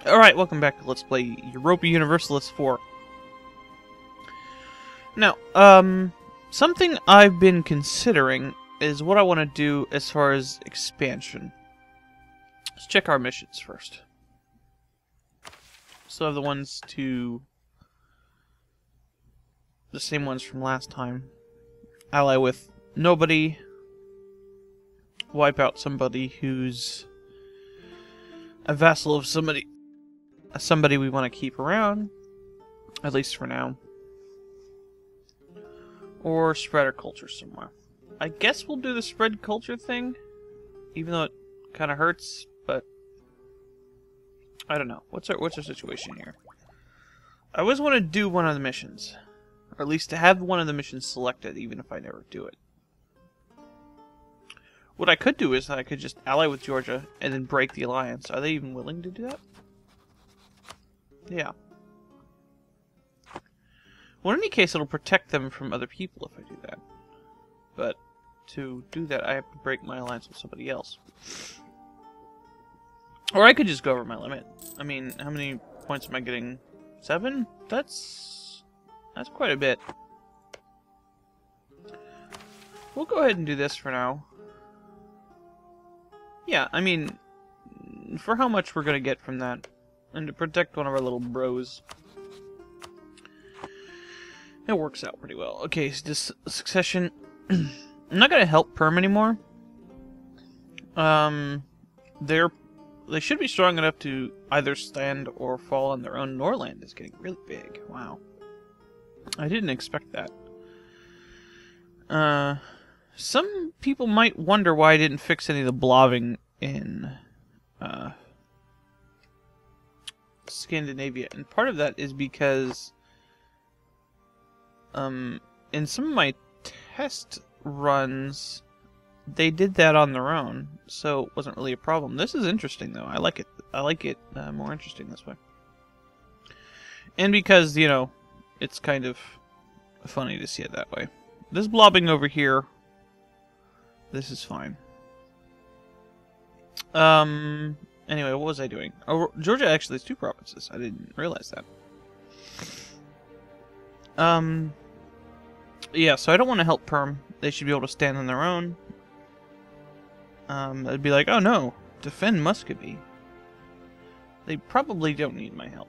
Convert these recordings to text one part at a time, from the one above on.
Alright, welcome back to Let's Play Europa Universalis 4. Now, something I've been considering is what I want to do as far as expansion. Let's check our missions first. So I have the same ones from last time. Ally with nobody. Wipe out somebody who's a vassal of somebody we want to keep around, at least for now. Or spread our culture somewhere. I guess we'll do the spread culture thing, even though it kind of hurts, but I don't know. What's our situation here? I always want to do one of the missions, or at least to have one of the missions selected, even if I never do it. What I could do is I could just ally with Georgia and then break the alliance. Are they even willing to do that? Yeah. Well, in any case, it'll protect them from other people if I do that. But to do that, I have to break my alliance with somebody else. Or I could just go over my limit. I mean, how many points am I getting? 7? That's quite a bit. We'll go ahead and do this for now. Yeah, I mean, for how much we're gonna get from that, and to protect one of our little bros, it works out pretty well. Okay, so this succession, I'm not gonna help Perm anymore. They should be strong enough to either stand or fall on their own. Norland is getting really big. Wow, I didn't expect that. Some people might wonder why I didn't fix any of the blobbing in Scandinavia, and part of that is because in some of my test runs they did that on their own, so it wasn't really a problem. This is interesting though. I like it. I like it more interesting this way, and because, you know, it's kind of funny to see it that way. This blobbing over here, this is fine. Anyway, what was I doing? Oh, Georgia actually has 2 provinces. I didn't realize that. Yeah, so I don't want to help Perm. They should be able to stand on their own. They'd be like, oh no, defend Muscovy. They probably don't need my help.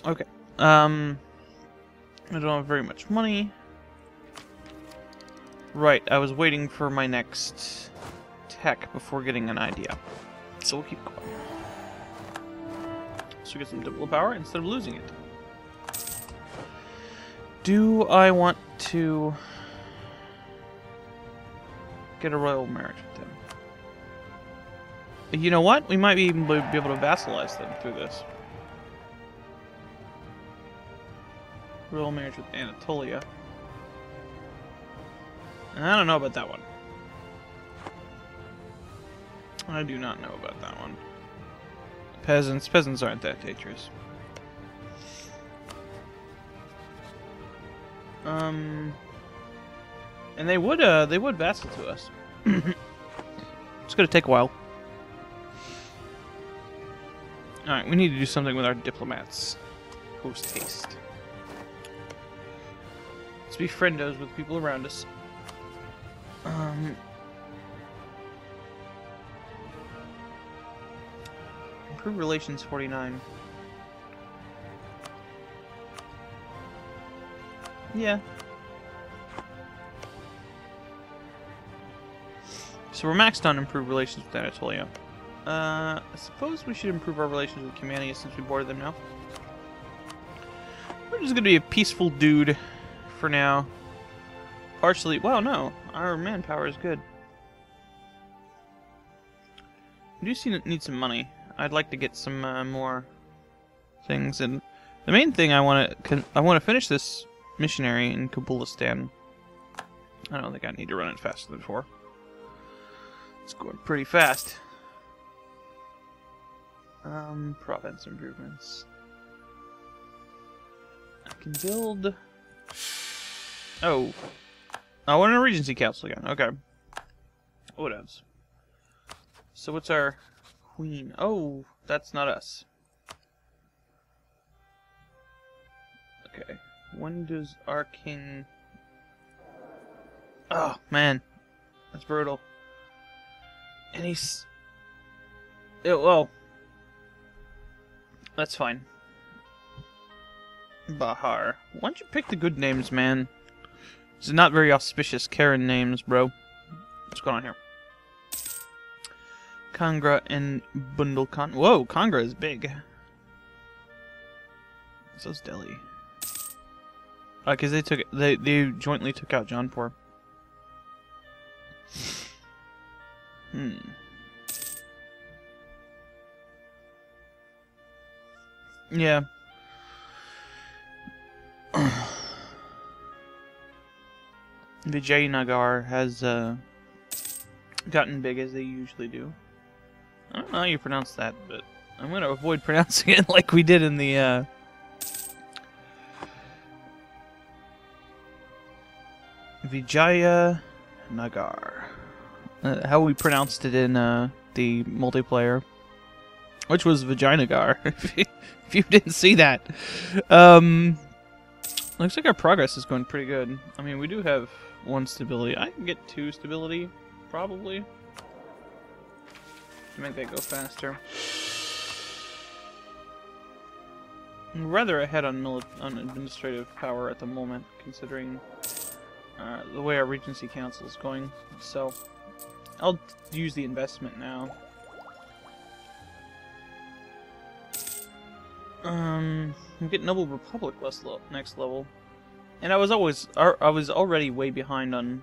Okay. I don't have very much money. Right, I was waiting for my next tech before getting an idea. So we'll keep going. So we get some diplo power instead of losing it. Do I want to get a royal marriage with them? You know what? We might even be able to vassalize them through this. Royal marriage with Anatolia. I don't know about that one. I do not know about that one. Peasants aren't that dangerous. And they would vassal to us. It's gonna take a while. Alright, we need to do something with our diplomats. Post haste. Let's be friendos with people around us. Improve relations 49. Yeah. So we're maxed on improved relations with Anatolia. I suppose we should improve our relations with Cumania since we boarded them now. We're just gonna be a peaceful dude for now. Partially, well, no, our manpower is good. We do need some money. I'd like to get some more things, and the main thing I want to finish this missionary in Kabulistan. I don't think I need to run it faster than 4. It's going pretty fast. Province improvements. I can build. Oh. I want a Regency Council again. Okay. What else? So what's our Queen. Oh, that's not us. Okay. When does our king... Oh, man. That's brutal. And he's... well... That's fine. Bahar. Why don't you pick the good names, man? These are not very auspicious Karen names, bro. What's going on here? Kangra and Bundelkhand. Whoa, Kangra is big. So's Delhi. Because they jointly took out Jaunpur. Yeah. Vijayanagar has gotten big as they usually do. I don't know how you pronounce that, but I'm going to avoid pronouncing it like we did in the Vijayanagar. How we pronounced it in the multiplayer, which was Vijayanagar. If you didn't see that. Looks like our progress is going pretty good. I mean, we do have 1 stability. I can get 2 stability, probably, to make that go faster. I'm rather ahead on administrative power at the moment, considering the way our Regency Council is going. So, I'll use the investment now. I'm getting Noble Republic next level, and I was already way behind on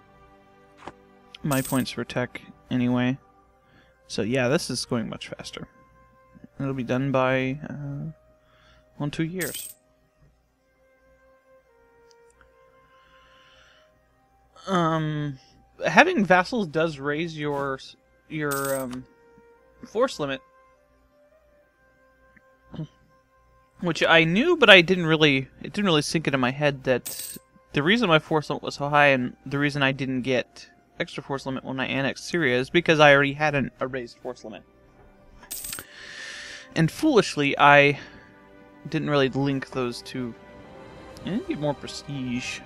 my points for tech anyway. So yeah, this is going much faster. It'll be done by 2 years. Having vassals does raise your force limit. Which I knew, but it didn't really sink into my head that the reason my force limit was so high and the reason I didn't get extra force limit when I annexed Syria is because I already had a raised force limit. And foolishly, I didn't really link those two. And I need more prestige.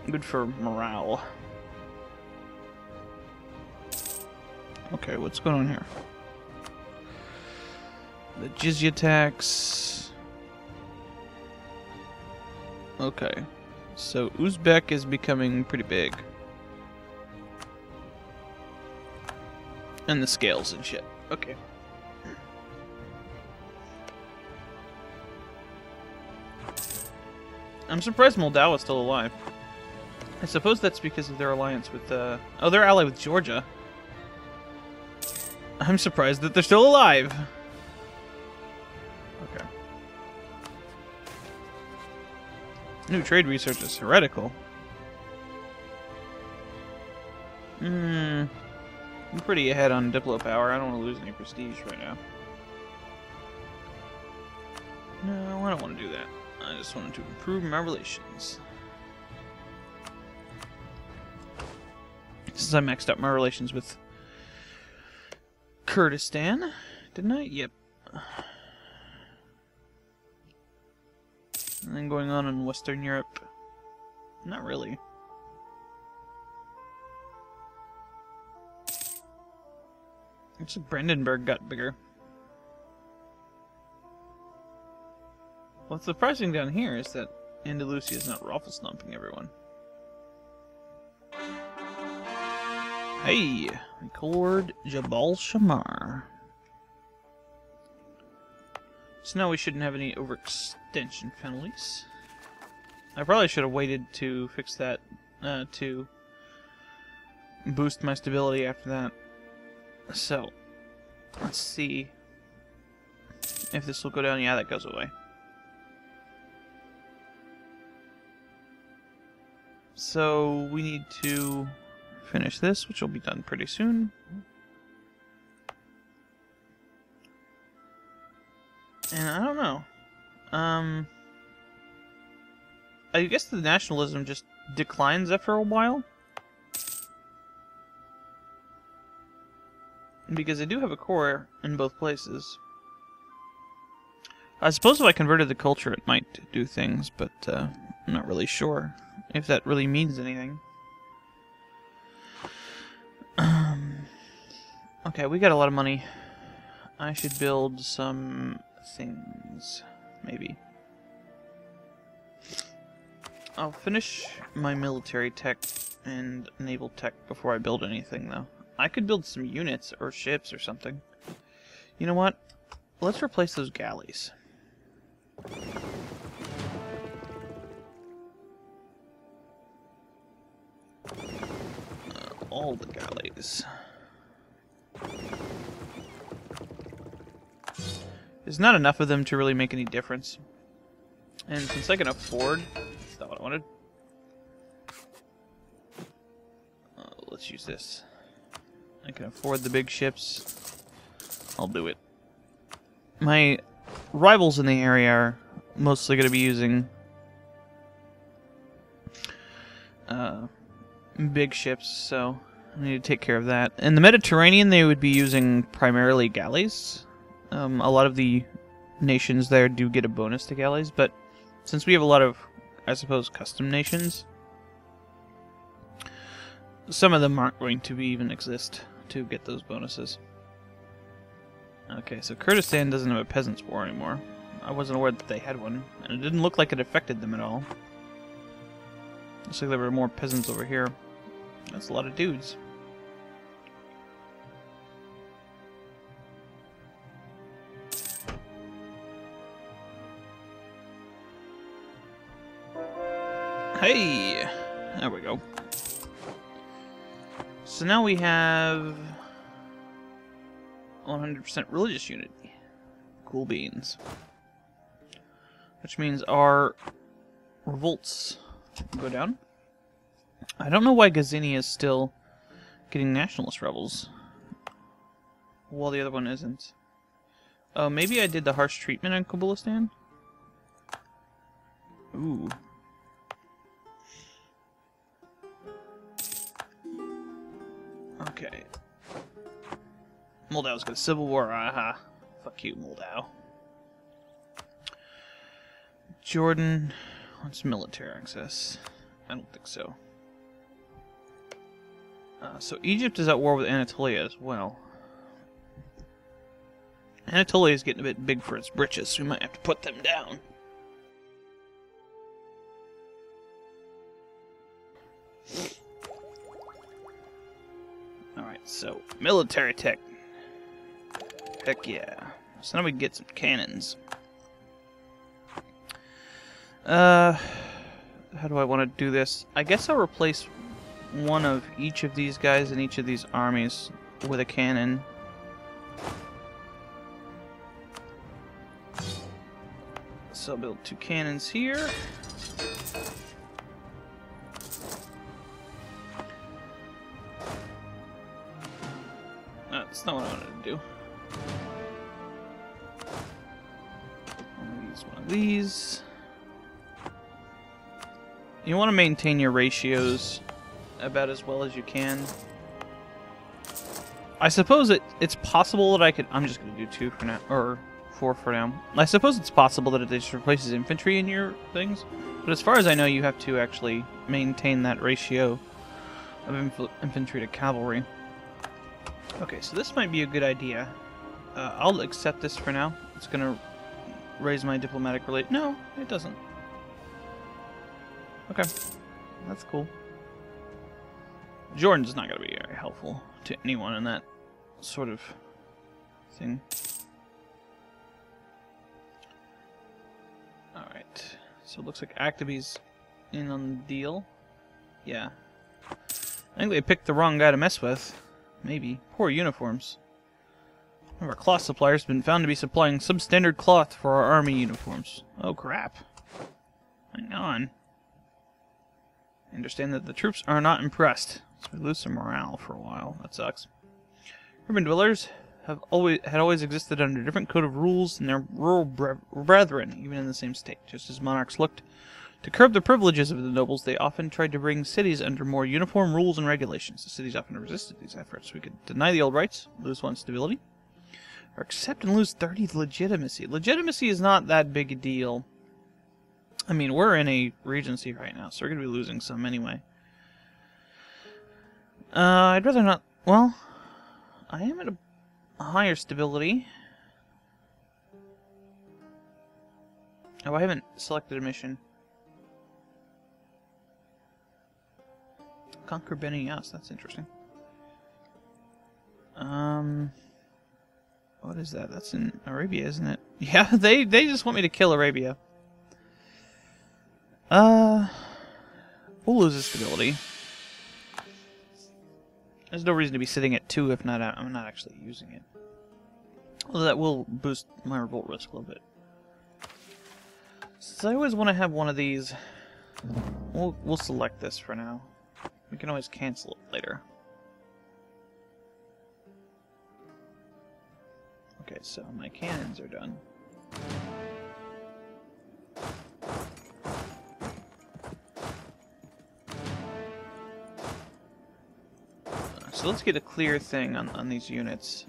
Good for morale. Okay, what's going on here? The jizya tax. Okay. So Uzbek is becoming pretty big. And the scales and shit. Okay. I'm surprised Moldova is still alive. I suppose that's because of their alliance with oh, they're allied with Georgia. I'm surprised that they're still alive. Okay. New trade research is heretical. I'm pretty ahead on Diplo power. I don't want to lose any prestige right now. No, I don't want to do that. I just wanted to improve my relations. Since I maxed out my relations with Kurdistan, didn't I? Yep. Anything going on in Western Europe? Not really. Looks like Brandenburg got bigger. What's surprising down here is that Andalusia is not raffle stomping everyone. Hey! Record Jabal Shamar. So now we shouldn't have any overextension penalties. I probably should have waited to fix that, to boost my stability after that. So, let's see if this will go down. Yeah, that goes away. So, we need to finish this, which will be done pretty soon. And I don't know. I guess the nationalism just declines after a while. Because I do have a core in both places. I suppose if I converted the culture it might do things, but I'm not really sure if that really means anything. Okay, we got a lot of money. I should build some things, maybe. I'll finish my military tech and naval tech before I build anything, though. I could build some units or ships or something. You know what? Let's replace those galleys. All the galleys. There's not enough of them to really make any difference. And since I can afford... That's not what I wanted. Let's use this. I can afford the big ships. I'll do it. My rivals in the area are mostly going to be using big ships, so I need to take care of that. In the Mediterranean, they would be using primarily galleys. A lot of the nations there do get a bonus to galleys, but since we have a lot of, I suppose, custom nations, some of them aren't going to even exist to get those bonuses. Okay, so Kurdistan doesn't have a peasants' war anymore. I wasn't aware that they had one, and it didn't look like it affected them at all. Looks like there were more peasants over here. That's a lot of dudes. Hey! There we go. So now we have 100% religious unity. Cool beans. Which means our revolts go down. I don't know why Gazini is still getting nationalist rebels, while the other one isn't. Oh, maybe I did the harsh treatment on Kabulistan? Ooh. Okay. Moldav's got a civil war, aha. Fuck you, Moldau. Jordan wants military access. I don't think so. So Egypt is at war with Anatolia as well. Anatolia is getting a bit big for its britches, so we might have to put them down. Alright, so military tech. Heck yeah. So now we can get some cannons. How do I want to do this? I guess I'll replace one of each of these guys in each of these armies with a cannon. So I'll build 2 cannons here. That's not what I wanted to do. I'll use one of these. You want to maintain your ratios about as well as you can. I suppose it's possible that I could... I'm just going to do 2 for now, or 4 for now. I suppose it's possible that it just replaces infantry in your things, but as far as I know, you have to actually maintain that ratio of infantry to cavalry. Okay, so this might be a good idea. I'll accept this for now. It's going to raise my diplomatic relate. No, it doesn't. Okay, that's cool. Jordan's not going to be very helpful to anyone in that sort of thing. Alright, so it looks like Activi's in on the deal. Yeah. I think they picked the wrong guy to mess with. Maybe. Poor uniforms. One of our cloth suppliers has been found to be supplying substandard cloth for our army uniforms. Oh crap. Hang on. I understand that the troops are not impressed, so we lose some morale for a while. That sucks. Urban dwellers had always existed under a different code of rules than their rural brethren, even in the same state. Just as monarchs looked To curb the privileges of the nobles, they often tried to bring cities under more uniform rules and regulations. The cities often resisted these efforts. We could deny the old rights, lose one stability, or accept and lose 30 legitimacy. Legitimacy is not that big a deal. I mean, we're in a regency right now, so we're going to be losing some anyway. I'd rather not... Well, I am at a higher stability. Oh, I haven't selected a mission. Conquer Benias, that's interesting. What is that? That's in Arabia, isn't it? Yeah, they just want me to kill Arabia. We'll lose the stability. There's no reason to be sitting at 2 if not I'm not actually using it. Although that will boost my revolt risk a little bit. So I always want to have one of these. We'll select this for now. We can always cancel it later. Okay, so my cannons are done. So let's get a clear thing on these units.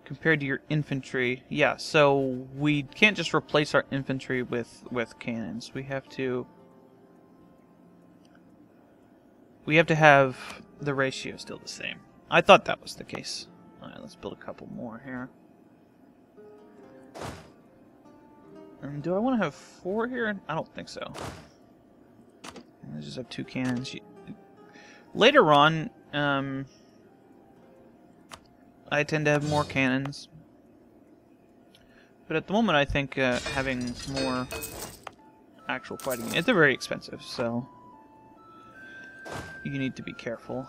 Compared to your infantry, yeah, so we can't just replace our infantry with cannons. We have to have the ratio still the same. I thought that was the case. Alright, let's build a couple more here. And do I want to have 4 here? I don't think so. Let's just have 2 cannons. Later on, I tend to have more cannons. But at the moment, I think having more actual fighting... They're very expensive, so... You need to be careful.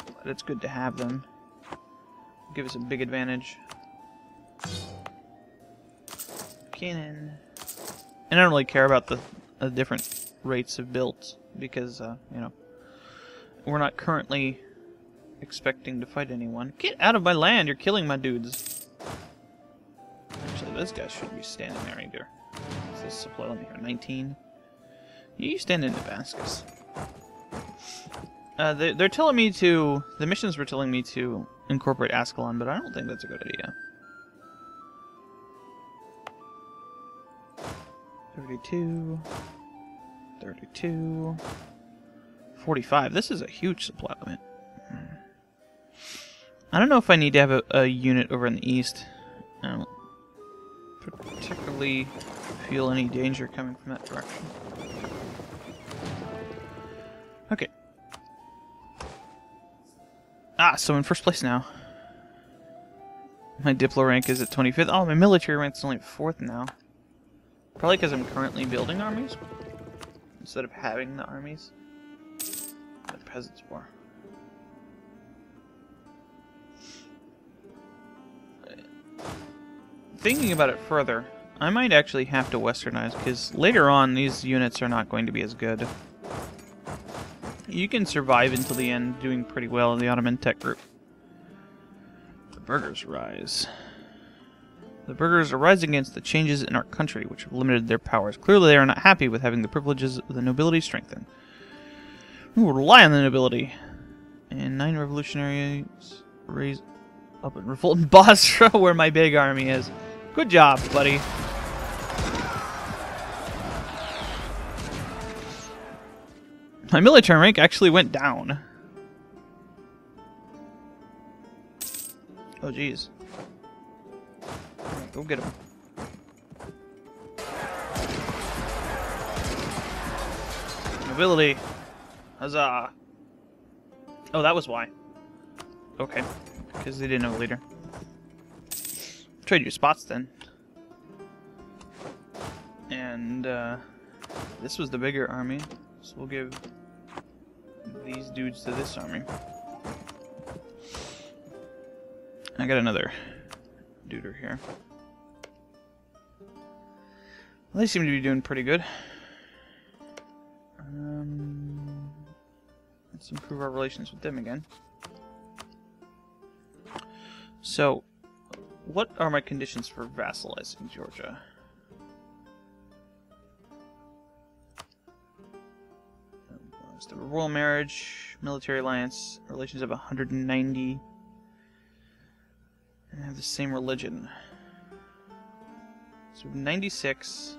But it's good to have them. Give us a big advantage. Cannon. And I don't really care about the different rates of builds, because, you know, we're not currently expecting to fight anyone. Get out of my land! You're killing my dudes. Actually, those guys shouldn't be standing there either. What's this supply limit here? 19? You stand in Damascus. They're telling me to... The missions were telling me to incorporate Ascalon, but I don't think that's a good idea. 32... 32... 45. This is a huge supply limit. I don't know if I need to have a unit over in the east. I don't particularly feel any danger coming from that direction. Okay. Ah, so I'm in first place now. My Diplo rank is at 25th. Oh, my military rank's only at 4th now. Probably because I'm currently building armies instead of having the armies. The Peasants' War. Thinking about it further, I might actually have to westernize, because later on these units are not going to be as good. You can survive until the end doing pretty well in the Ottoman tech group. The Burghers rise. The Burghers arise against the changes in our country, which have limited their powers. Clearly they are not happy with having the privileges of the nobility strengthened. We will rely on the nobility. And 9 revolutionaries raise up and revolt in Basra, where my big army is. Good job, buddy. My military rank actually went down. Oh, jeez. Alright, go get him. Nobility. Huzzah. Oh, that was why. Okay. Because they didn't have a leader. Trade your spots then. And this was the bigger army, so we'll give these dudes to this army. I got another duder here. Well, they seem to be doing pretty good. Let's improve our relations with them again. So, what are my conditions for vassalizing Georgia? royal marriage, military alliance, relations of 190, and have the same religion. So we have 96.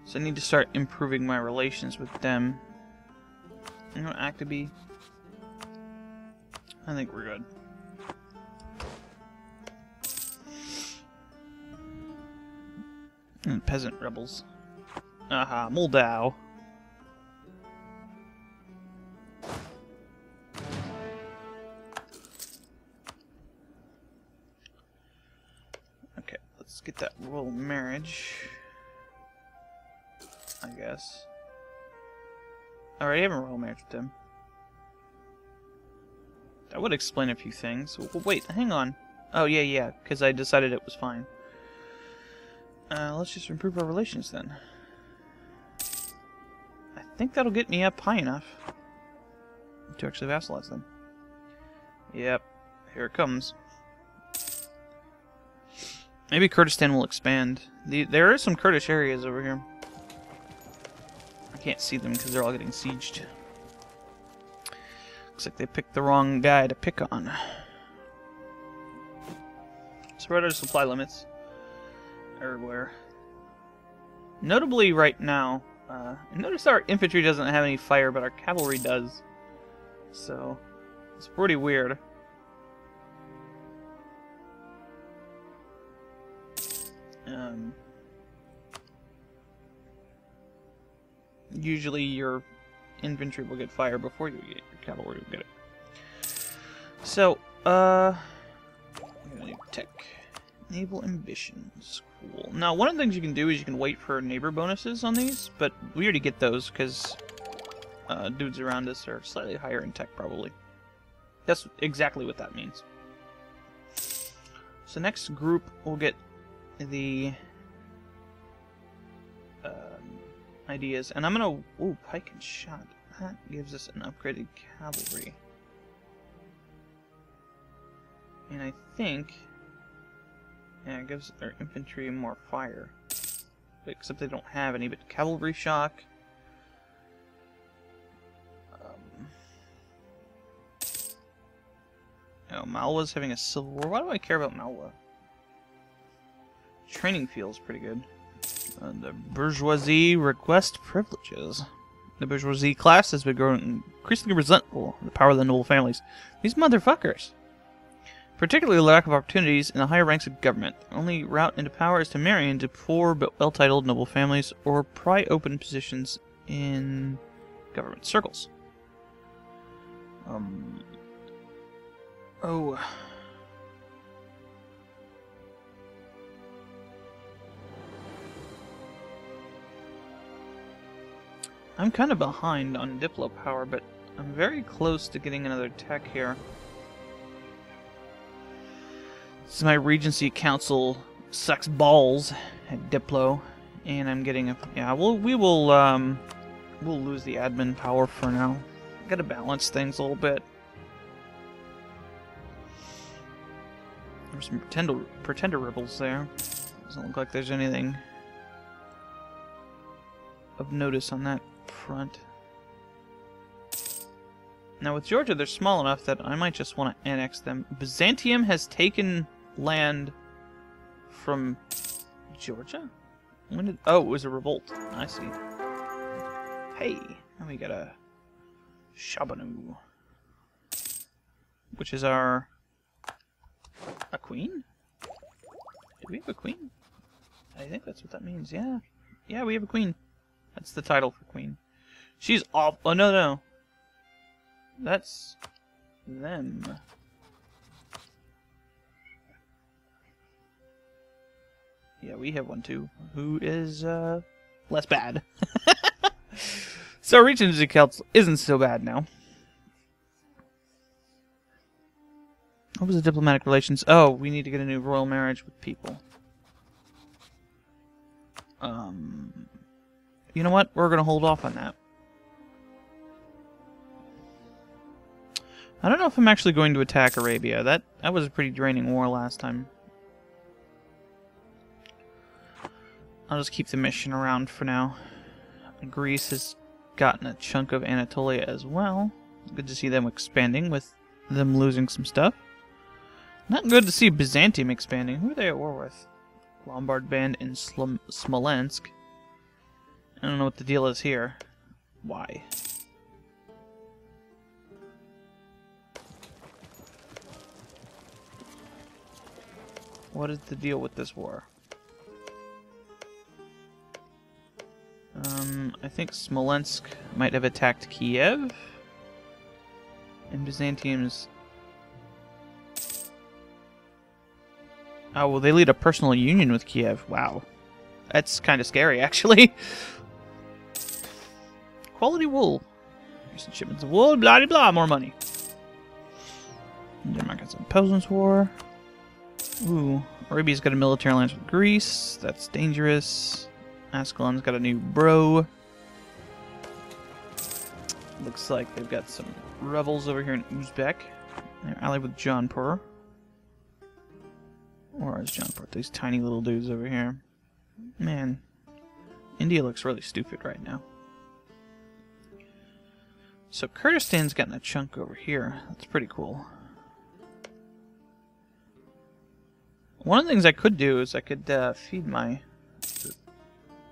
So I need to start improving my relations with them. You know, Actaby. I think we're good. And peasant rebels. Aha, Moldau. Okay, let's get that royal marriage. I guess. I already have a royal marriage with them. That would explain a few things. Wait, hang on. Oh, yeah, because I decided it was fine. Let's just improve our relations then. I think that'll get me up high enough to actually vassalize them. Yep, here it comes. Maybe Kurdistan will expand. There are some Kurdish areas over here. I can't see them because they're all getting sieged. Looks like they picked the wrong guy to pick on. Spread our supply limits everywhere. Notably right now, notice our infantry doesn't have any fire, but our cavalry does. So, it's pretty weird. Usually your infantry will get fire before you get your cavalry will get it. So, new tech. Naval ambitions. Cool. Now, one of the things you can do is you can wait for neighbor bonuses on these, but we already get those because dudes around us are slightly higher in tech, probably. That's exactly what that means. So next group will get the ideas, and I'm gonna pike and shot. That gives us an upgraded cavalry, and I think it gives their infantry more fire, except they don't have any. But cavalry shock. Oh, Malwa's having a civil war. Why do I care about Malwa? Training feels pretty good. The bourgeoisie request privileges. The bourgeoisie class has been growing increasingly resentful of the power of the noble families. These motherfuckers! Particularly the lack of opportunities in the higher ranks of government. The only route into power is to marry into poor but well-titled noble families or pry open positions in government circles. I'm kind of behind on Diplo power, but I'm very close to getting another tech here. This is my Regency Council sucks balls at Diplo, and I'm getting a we'll lose the admin power for now. Gotta balance things a little bit. There's some pretender rebels there. Doesn't look like there's anything of notice on that front. Now with Georgia, they're small enough that I might just want to annex them. Byzantium has taken land from Georgia? When did... Oh, it was a revolt. I see. Hey, now we got a Shabanu, which is our... a queen? Do we have a queen? I think that's what that means, yeah. Yeah, we have a queen. That's the title for queen. She's off. Oh, no. That's them. Yeah, we have one too, who is less bad. So our Regency Council isn't so bad now. What was the diplomatic relations? Oh, we need to get a new royal marriage with people. You know what? We're gonna hold off on that. I don't know if I'm actually going to attack Arabia. That was a pretty draining war last time. I'll just keep the mission around for now. Greece has gotten a chunk of Anatolia as well. Good to see them expanding with them losing some stuff. Not good to see Byzantium expanding. Who are they at war with? Lombard band in Smolensk. I don't know what the deal is here. Why? What is the deal with this war? I think Smolensk might have attacked Kiev. And Byzantium's... Oh, well, they lead a personal union with Kiev. Wow. That's kind of scary, actually. Quality wool. Recent shipments of wool, blah, blah, blah, more money. Denmark has some Peasants' War. Ooh, Arabia's got a military alliance with Greece. That's dangerous. Ascalon's got a new bro. Looks like they've got some rebels over here in Uzbek. They're allied with Jaunpur. Or is Jaunpur? These tiny little dudes over here. Man, India looks really stupid right now. So Kurdistan's gotten a chunk over here. That's pretty cool. One of the things I could do is I could feed my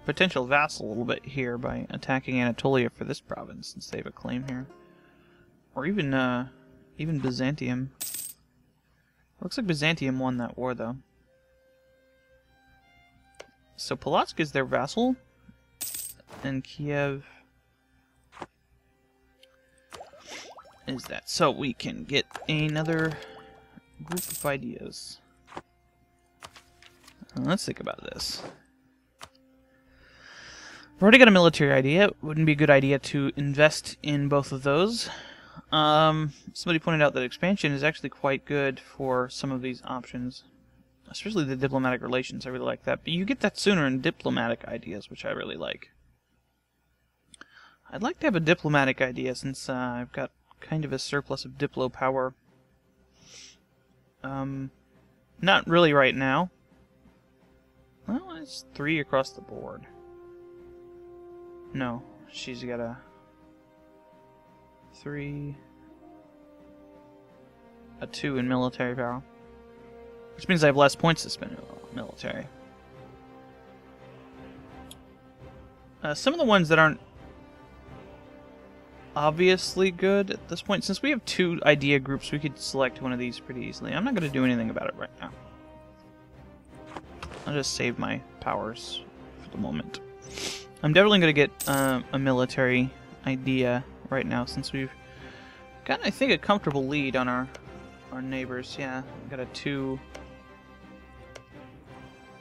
potential vassal a little bit here by attacking Anatolia for this province, since they have a claim here. Or even Byzantium. Looks like Byzantium won that war, though. So Polotsk is their vassal, and Kiev is that. So we can get another group of ideas. Let's think about this. I've already got a military idea. It wouldn't be a good idea to invest in both of those. Somebody pointed out that expansion is actually quite good for some of these options. Especially the diplomatic relations, I really like that. But you get that sooner in diplomatic ideas, which I really like. I'd like to have a diplomatic idea since I've got kind of a surplus of diplo power. Not really right now. Well, it's 3 across the board. No, she's got a 3, a 2 in military power. Which means I have less points to spend on military. Some of the ones that aren't obviously good at this point, since we have 2 idea groups, we could select one of these pretty easily. I'm not going to do anything about it right now. I'll just save my powers for the moment. I'm definitely going to get a military idea right now, since we've got, I think, a comfortable lead on our neighbors. Yeah, we've got a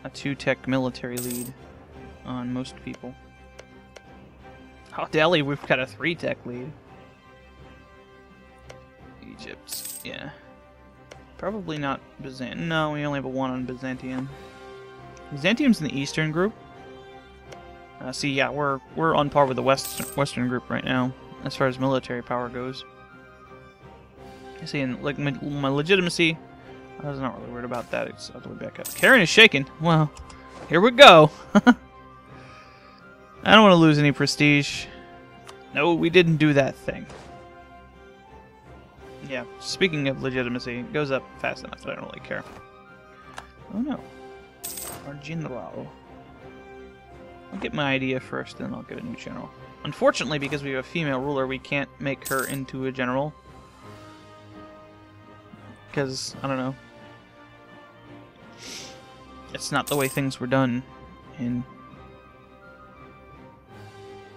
2 tech military lead on most people. Oh, Delhi, we've got a 3 tech lead. Egypt, yeah. Probably not Byzantium. No, we only have a 1 on Byzantium. Byzantium's in the Eastern group. See, yeah, we're on par with the Western group right now, as far as military power goes. I see, in like my legitimacy, I was not really worried about that. It's all the way back up. Karen is shaking. Well, here we go. I don't want to lose any prestige. No, we didn't do that thing. Yeah, speaking of legitimacy, it goes up fast enough that I don't really care. Oh no. Our general. I'll get my idea first, then I'll get a new general. Unfortunately, because we have a female ruler, we can't make her into a general. Because, I don't know. It's not the way things were done in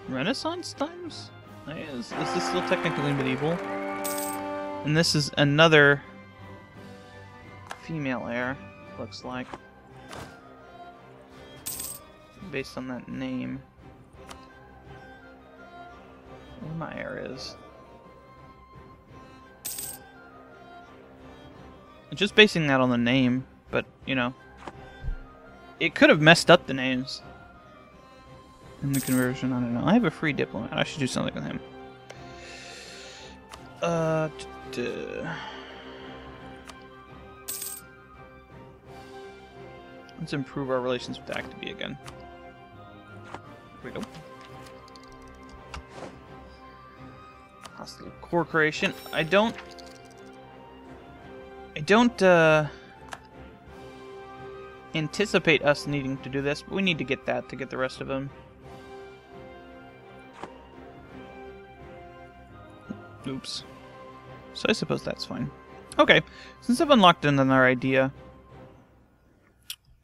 Renaissance times? Is this still technically medieval? And this is another female heir, looks like. Based on that name. Where my heir is. Just basing that on the name, but, you know. It could have messed up the names. In the conversion, I don't know. I have a free diplomat. I should do something with him. Let's improve our relations with Activia again. Here we go. Hostile core creation. I don't anticipate us needing to do this, but we need to get that to get the rest of them. Oops. So I suppose that's fine. Okay, since I've unlocked another idea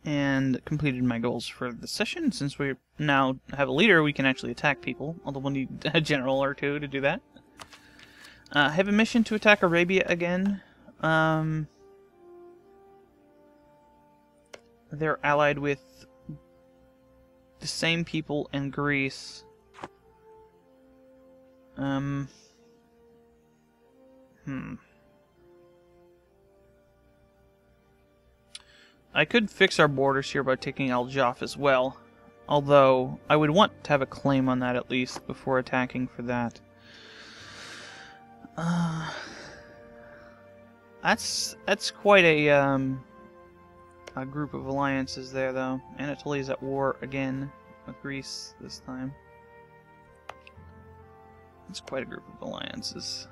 and completed my goals for the session, since we now have a leader, we can actually attack people, although we'll need a general or two to do that. I have a mission to attack Arabia again. They're allied with the same people in Greece. I could fix our borders here by taking Al Jaf as well, although I would want to have a claim on that at least before attacking for that. That's quite a group of alliances there, though. Anatolia's at war again with Greece this time. It's quite a group of alliances.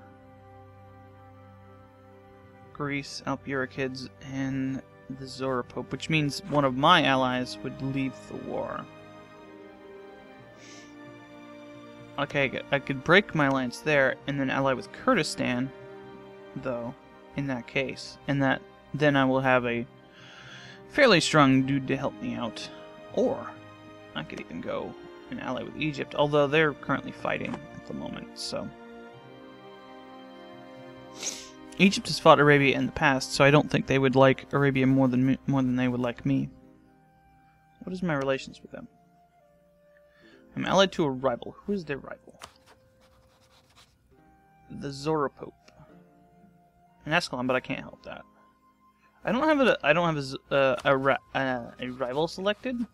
Greece, Alpurikids, and the Zoropope, which means one of my allies would leave the war. Okay, I could break my alliance there and then ally with Kurdistan, though, in that case. And then I will have a fairly strong dude to help me out. Or I could even go and ally with Egypt, although they're currently fighting at the moment, so. Egypt has fought Arabia in the past, so I don't think they would like Arabia more than they would like me. What is my relations with them? I'm allied to a rival. Who is their rival? The Zoropope. In Ascalon, but I can't help that. I don't have a rival selected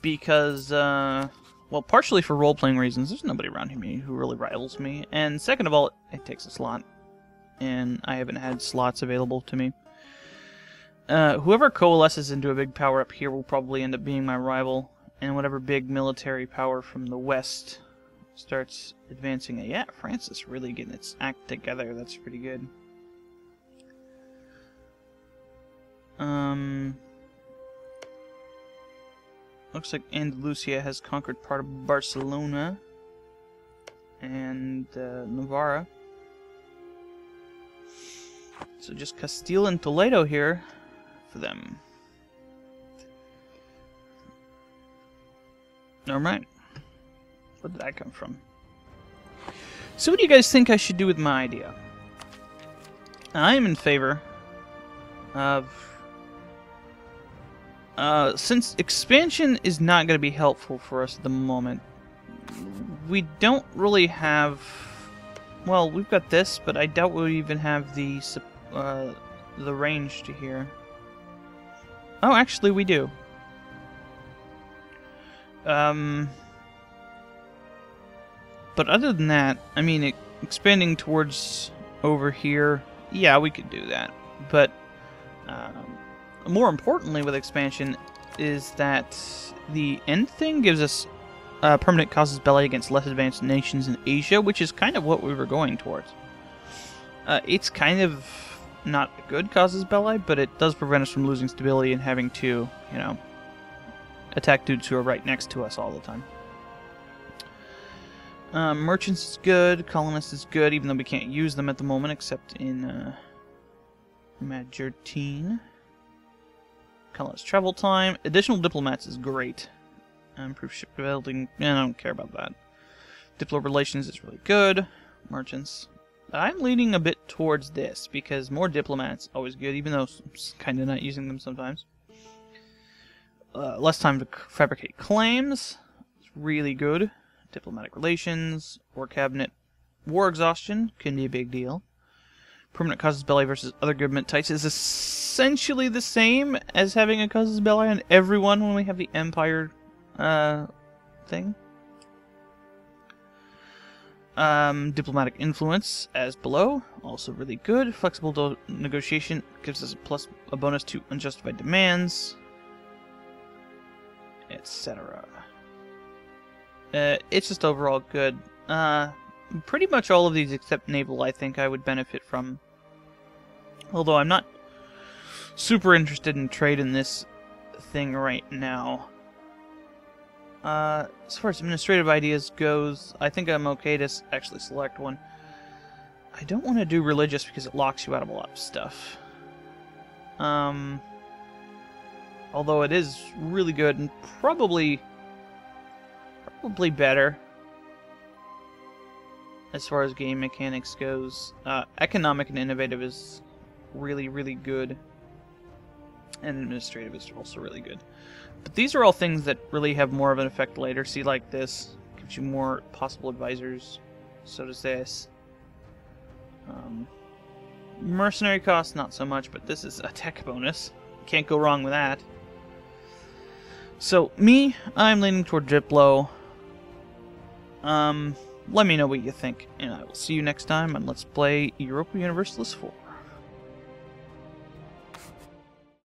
because well, partially for role-playing reasons. There's nobody around here who really rivals me, and second of all, it takes a slot. And I haven't had slots available to me. Whoever coalesces into a big power up here will probably end up being my rival, and whatever big military power from the west starts advancing. Yeah, France is really getting its act together. That's pretty good. Looks like Andalusia has conquered part of Barcelona and Navarra. So just Castile and Toledo here for them. Alright. Where did that come from? So what do you guys think I should do with my idea? I am in favor of... since expansion is not going to be helpful for us at the moment, we don't really have... Well, we've got this, but I doubt we'll even have the range to here. Oh, actually, we do. But other than that, I mean, expanding towards over here, yeah, we could do that. But more importantly with expansion is that the end thing gives us permanent casus belli against less advanced nations in Asia, which is kind of what we were going towards. It's kind of not a good casus belli, but it does prevent us from losing stability and having to, you know, attack dudes who are right next to us all the time. Merchants is good, colonists is good, even though we can't use them at the moment except in Majertine. Colonist travel time. Additional diplomats is great. Improved ship building. I don't care about that. Diplo relations is really good. Merchants. I'm leaning a bit towards this because more diplomats always good, even though I'm kind of not using them sometimes. Less time to fabricate claims. It's really good. Diplomatic relations. War cabinet. War exhaustion can be a big deal. Permanent casus belli versus other government types is essentially the same as having a casus belli on everyone when we have the empire thing. Diplomatic influence as below, also really good. Flexible negotiation gives us a bonus to unjustified demands, etc. It's just overall good. pretty much all of these except naval I think I would benefit from. Although I'm not super interested in trade in this thing right now. As far as administrative ideas goes, I think I'm okay to actually select one. I don't want to do religious because it locks you out of a lot of stuff. Although it is really good and probably better as far as game mechanics goes. Economic and innovative is really, really good. And administrative is also really good. But these are all things that really have more of an effect later. See, like this gives you more possible advisors, so to say. Mercenary cost, not so much, but this is a tech bonus. Can't go wrong with that. So, me, I'm leaning toward Diplo. Let me know what you think, and I will see you next time on Let's Play Europa Universalis 4.